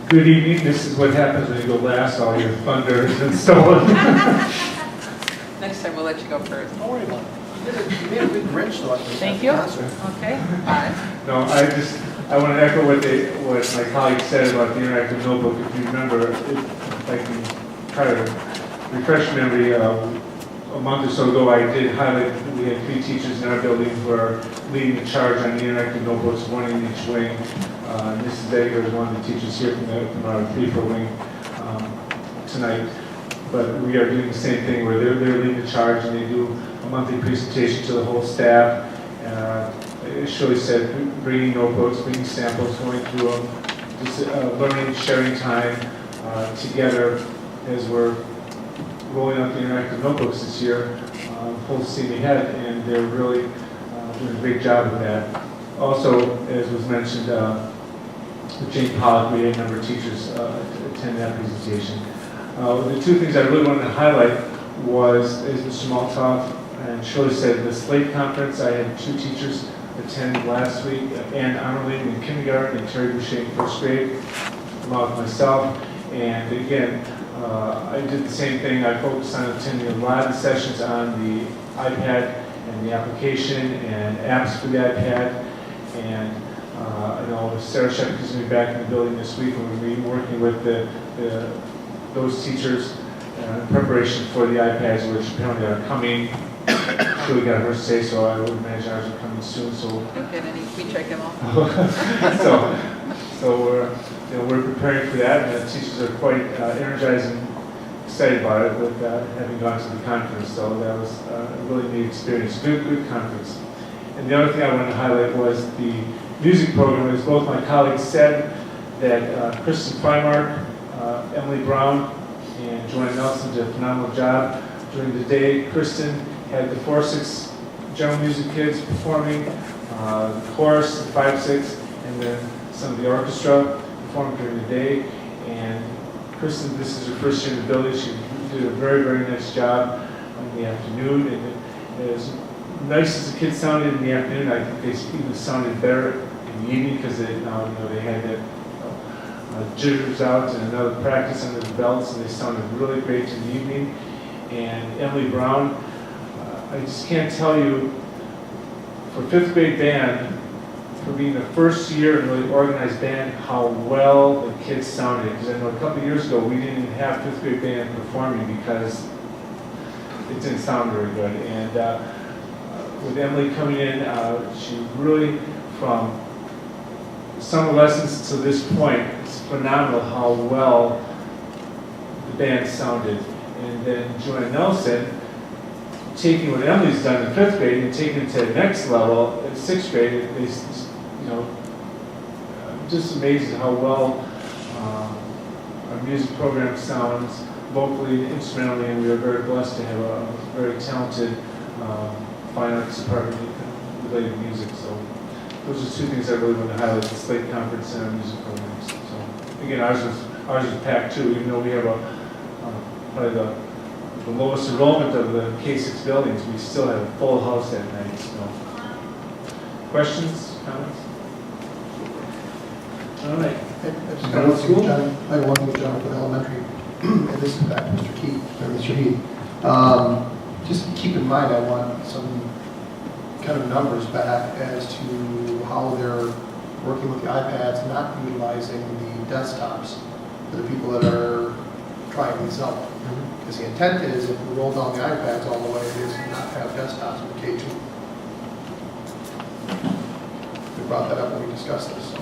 Good evening. This is what happens when you go last. All your thunder has been stolen. Next time we'll let you go first. Don't worry about it. You made a good Grinch though. Thank you. Okay. No, I want to echo what my colleague said about the interactive notebook. If you remember, if I can try to refresh memory, a month or so ago I did highlight that we had 3 teachers in our building who are leading the charge on the interactive notebooks, one in each wing. Mrs. Egger is one of the teachers here from our 3-4 wing tonight. But we are doing the same thing where they're leading the charge and they do a monthly presentation to the whole staff. As Shirley said, bringing notebooks, bringing samples, going through them, just learning, sharing time together as we're rolling out the interactive notebooks this year, full steam ahead, and they're really doing a great job of that. Also, as was mentioned, with Jane Pollock, we had a number of teachers attend that presentation. The 2 things I really wanted to highlight was, as Mr. Maltoff and Shirley said, the Slate Conference. I had 2 teachers attend last week, Ann Arnolding in kindergarten and Terry Boucher in 1st grade, along with myself. And again, I did the same thing. I focused on attending a lot of the sessions on the iPad and the application and apps for the iPad. And I know Sarah Shepard is going to be back in the building this week, and we're going to be working with those teachers in preparation for the iPads, which apparently are coming. So we got her to say, so I would imagine ours are coming soon. So Don't get any, we check them all. so we're preparing for that, and the teachers are quite energized and excited about it with having gone to the conference. So that was a really neat experience. Good conference. And the other thing I wanted to highlight was the music program. As both my colleagues said, that Kristen Freimark, Emily Brown, and Joanne Nelson did a phenomenal job during the day. Kristen had the 4-6 general music kids performing, the chorus, the 5-6, and then some of the orchestra performed during the day. And Kristen, this is her first year in the building. She did a very nice job in the afternoon. And as nice as the kids sounded in the afternoon, I think they even sounded better in the evening because they had that jitters out and another practice under the belts, and they sounded really great in the evening. And Emily Brown, I just can't tell you, for 5th grade band, for being the first year in a really organized band, how well the kids sounded. Because I know a couple of years ago, we didn't even have 5th grade band performing because it didn't sound very good. And with Emily coming in, she really, from summer lessons to this point, it's phenomenal how well the band sounded. And then Joanne Nelson, taking what Emily's done in 5th grade and taking it to the next level in 6th grade, just amazing how well our music program sounds vocally, instrumentally, and we are very blessed to have a very talented fine arts department related to music. So those are 2 things I really want to highlight: the Slate Conference and our music programs. So again, ours is packed too, even though we have probably the lowest enrollment of the K-6 buildings. We still have a full house that night. So questions, comments? All right. I just got one thing, John. I have one thing, John, with elementary, and this is back to Mr. Keith, or Mr. Heath. Just keep in mind, I want some kind of numbers back as to how they're working with the iPads, not utilizing the desktops for the people that are trying these out. Because the intent is, if we roll down the iPads all the way, is not have desktops in K2. We brought that up when we discussed this.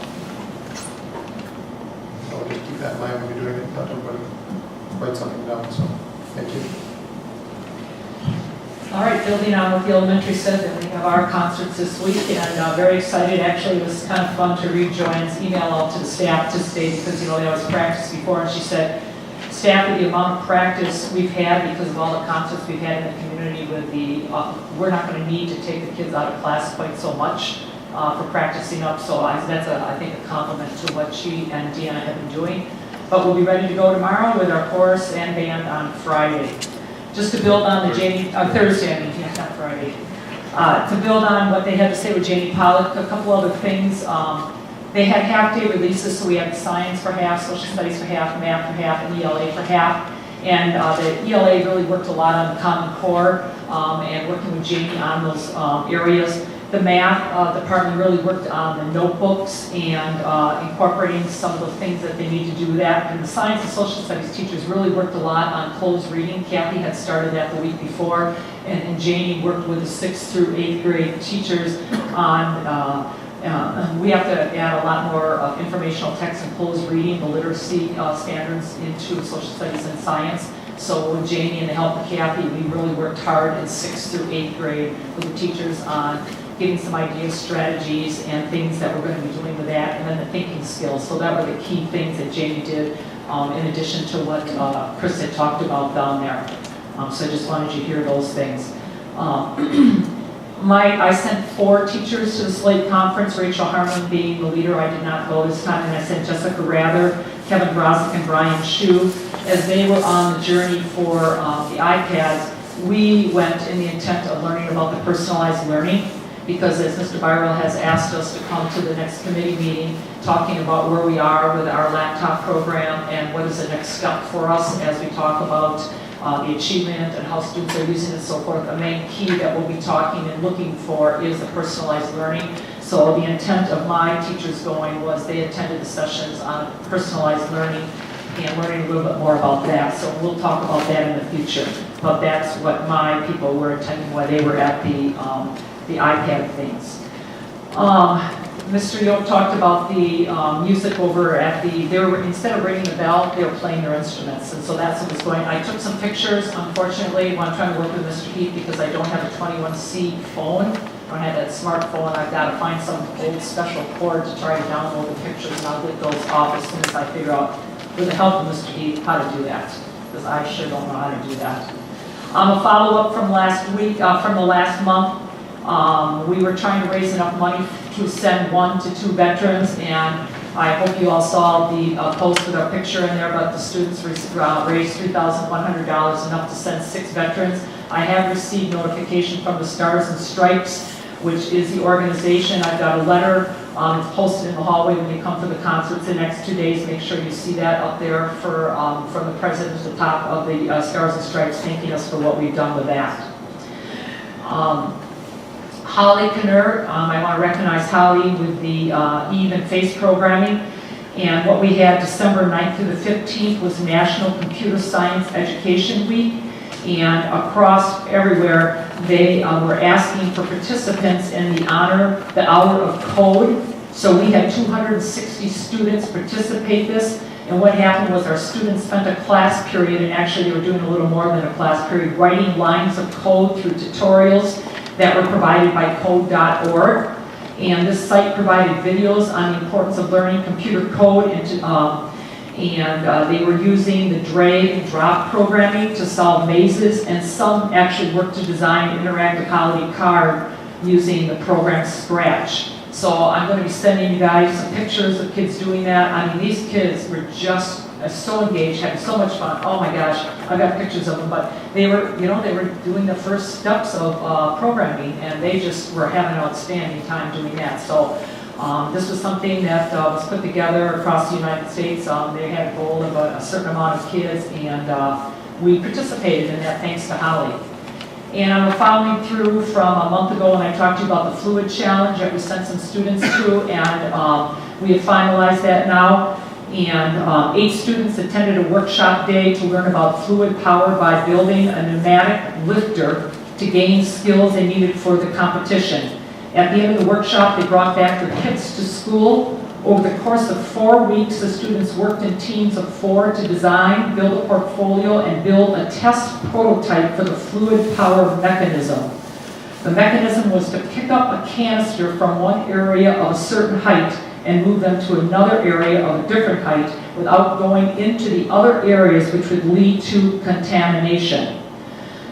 So just keep that in mind when you're doing it. Let everybody write something down. So thank you. All right, building on what the elementary said, then we have our concerts this week, and very excited. Actually, it was kind of fun to read Joanne's email out to the staff today because, they always practiced before, and she said, staff, with the amount of practice we've had because of all the concerts we've had in the community with we're not going to need to take the kids out of class quite so much for practicing up. So that's, I think, a compliment to what she and Deanna have been doing. But we'll be ready to go tomorrow with our chorus and band on Friday. Just to build on the Thursday, not Friday. To build on what they had to say with Janie Pollock, a couple other things. They had half-day releases, so we had science for half, social studies for half, math for half, and ELA for half. And the ELA really worked a lot on the Common Core and working with Jamie on those areas. The math department really worked on the notebooks and incorporating some of the things that they need to do that. And the science and social studies teachers really worked a lot on closed reading. Kathy had started that the week before, and Jamie worked with the 6th through 8th grade teachers on we have to add a lot more informational text and closed reading, the literacy standards into social studies and science. So with Jamie and the help of Kathy, we really worked hard in 6th through 8th grade with the teachers on getting some ideas, strategies, and things that we're going to be doing with that, and then the thinking skills. So that were the key things that Jamie did in addition to what Chris had talked about down there. So I just wanted you to hear those things. I sent 4 teachers to the Slate Conference, Rachel Harmon being the leader. I did not go this time, and I sent Jessica Rather, Kevin Brozick, and Brian Shu. As they were on the journey for the iPads, we went in the intent of learning about the personalized learning, because as Mr. Byral has asked us to come to the next committee meeting, talking about where we are with our laptop program and what is the next step for us as we talk about the achievement and how students are using it and so forth. The main key that we'll be talking and looking for is the personalized learning. So the intent of my teachers going was they attended the sessions on personalized learning and learning a little bit more about that. So we'll talk about that in the future. But that's what my people were attending while they were at the iPad things. Mr. Yoke talked about the music over at instead of ringing the bell, they were playing their instruments. And so that's what was going on. I took some pictures, unfortunately, when I'm trying to work with Mr. Heath, because I don't have a 21C phone. I don't have that smartphone. I've got to find some old special cord to try to download the pictures, and I'll get those off as soon as I figure out, with the help of Mr. Heath, how to do that, because I sure don't know how to do that. A follow-up from last week, from the last month. We were trying to raise enough money to send 1 to 2 veterans, and I hope you all saw the post with our picture in there, but the students raised $3,100, enough to send 6 veterans. I have received notification from the Stars and Stripes, which is the organization. I've got a letter. It's posted in the hallway when you come to the concerts the next 2 days. Make sure you see that up there from the president to the top of the Stars and Stripes, thanking us for what we've done with that. Holly Knurr, I want to recognize Holly with the Eve and Face programming. And what we had December 9th through the 15th was National Computer Science Education Week. And across everywhere, they were asking for participants in the Hour of Code. So we had 260 students participate this. And what happened was our students spent a class period, and actually they were doing a little more than a class period, writing lines of code through tutorials that were provided by code.org. And this site provided videos on the importance of learning computer code, and they were using the drag and drop programming to solve mazes, and some actually worked to design an interactive holiday card using the program Scratch. So I'm going to be sending you guys some pictures of kids doing that. I mean, these kids were just so engaged, having so much fun. Oh my gosh, I've got pictures of them, but they were doing the first steps of programming, and they just were having an outstanding time doing that. So this was something that was put together across the United States. They had a goal of a certain amount of kids, and we participated in that thanks to Holly. And I'm following through from a month ago when I talked to you about the fluid challenge that we sent some students to, and we have finalized that now. And 8 students attended a workshop day to learn about fluid power by building a pneumatic lifter to gain skills they needed for the competition. At the end of the workshop, they brought back their kits to school. Over the course of 4 weeks, the students worked in teams of 4 to design, build a portfolio, and build a test prototype for the fluid power mechanism. The mechanism was to pick up a canister from one area of a certain height and move them to another area of a different height without going into the other areas, which would lead to contamination.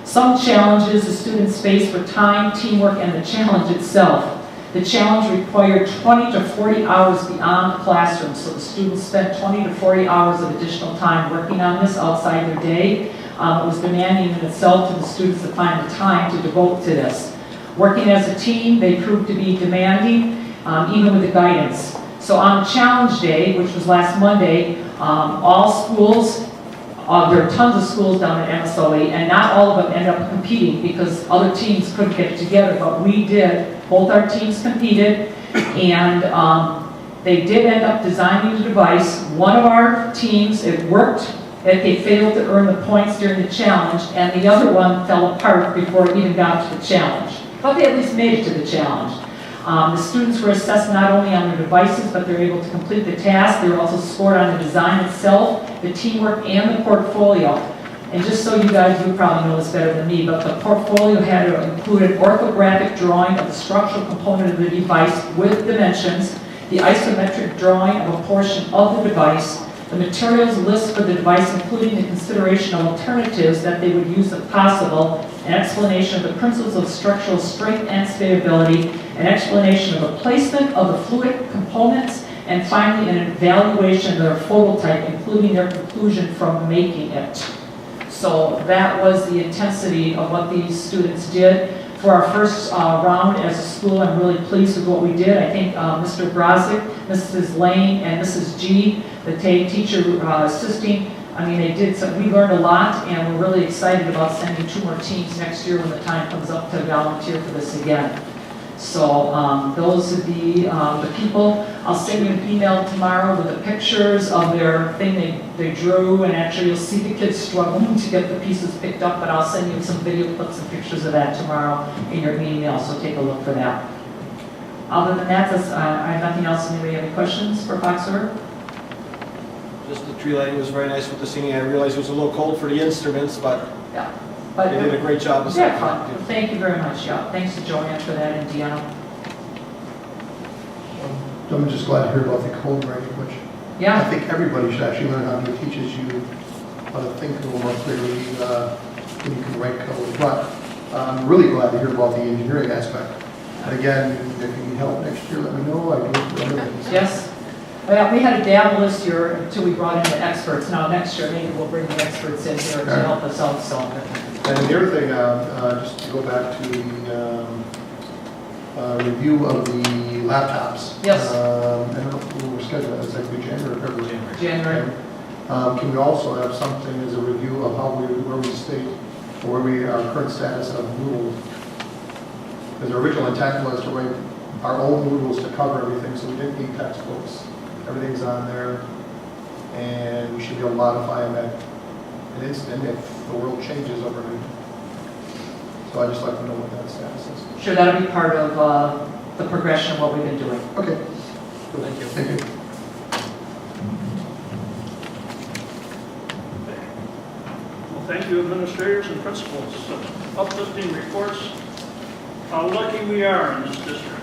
Some challenges the students faced were time, teamwork, and the challenge itself. The challenge required 20 to 40 hours beyond the classroom, so the students spent 20 to 40 hours of additional time working on this outside their day. It was demanding in itself to the students to find the time to devote to this. Working as a team, they proved to be demanding, even with the guidance. So on Challenge Day, which was last Monday, all schools, there are tons of schools down at MSOE, and not all of them end up competing because other teams couldn't get together, but we did. Both our teams competed, and they did end up designing the device. One of our teams, it worked, they failed to earn the points during the challenge, and the other one fell apart before it even got to the challenge. But they at least made it to the challenge. The students were assessed not only on their devices, but they're able to complete the task. They were also scored on the design itself, the teamwork, and the portfolio. And just so you guys, you probably know this better than me, but the portfolio had to include an orthographic drawing of the structural component of the device with dimensions, the isometric drawing of a portion of the device, the materials list for the device, including the consideration of alternatives that they would use if possible, an explanation of the principles of structural strength and stability, an explanation of the placement of the fluid components, and finally an evaluation of their phototype, including their conclusion from making it. So that was the intensity of what these students did. For our first round as a school, I'm really pleased with what we did. I think Mr. Brozick, Mrs. Lane, and Mrs. G, the teacher assisting, I mean, they did some, we learned a lot, and we're really excited about sending 2 more teams next year when the time comes up to volunteer for this again. So those would be the people. I'll send you an email tomorrow with the pictures of their thing they drew, and actually you'll see the kids struggling to get the pieces picked up, but I'll send you some video clips and pictures of that tomorrow in your email, so take a look for that. Other than that, I have nothing else. Anybody have any questions for Foxford? Just the tree lighting was very nice with the singing. I realized it was a little cold for the instruments, but Yeah. But they did a great job of yeah, that. thank you very much. Yeah, thanks to Joanne for that, and Deanna. I'm just glad to hear about the code writing, which I Yeah, think everybody should actually learn how to. It teaches you how to think a little more clearly when you can write code. But I'm really glad to hear about the engineering aspect. And again, if you need help next year, let me know. I do it for other things. yes. Well, we had a dabble this year until we brought in the experts. Now next year, maybe we'll bring the experts in here to help us out. So. And the other thing, just to go back to the review of the laptops. Yes. I don't know if we were scheduled, it's like January or February. January. Can we also have something as a review of how where we state, or where we, our current status of rules? Because the original intent was to write our own rules to cover everything, so we didn't need textbooks. Everything's on there, and we should be able to modify them at an instant if the world changes overnight. So I'd just like to know what that status is. Sure, that'll be part of the progression of what we've been doing. Okay. Thank you. Thank you. Well, thank you, administrators and principals. Uplifting reports. How lucky we are in this district.